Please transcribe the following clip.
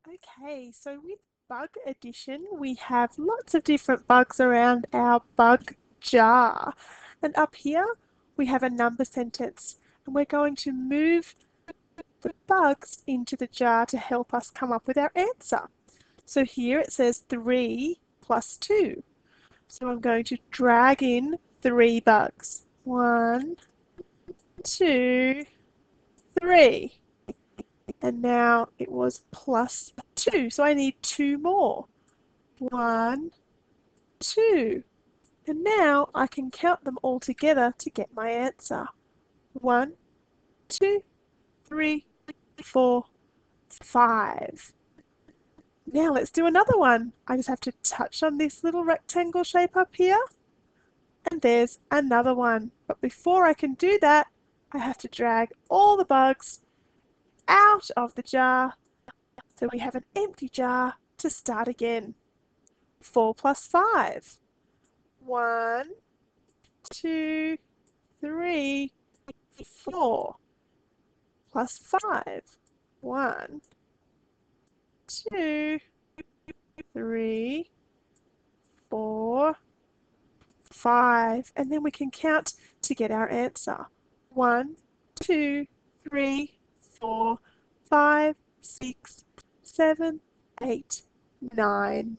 Okay, so with bug addition, we have lots of different bugs around our bug jar. And up here, we have a number sentence. And we're going to move the bugs into the jar to help us come up with our answer. So here it says 3 plus 2. So I'm going to drag in 3 bugs. 1, 2, 3. And now it was plus 2, so I need 2 more. 1, 2. And now I can count them all together to get my answer. 1, 2, 3, 4, 5. Now let's do another one. I just have to touch on this little rectangle shape up here. And there's another one. But before I can do that, I have to drag all the bugs out of the jar so we have an empty jar to start again. 4 plus 5. 1, 2, 3, 4. Plus 5. 1, 2, 3, 4, 5. And then we can count to get our answer. 1, 2, 3, 4, 5, 6, 7, 8, 9.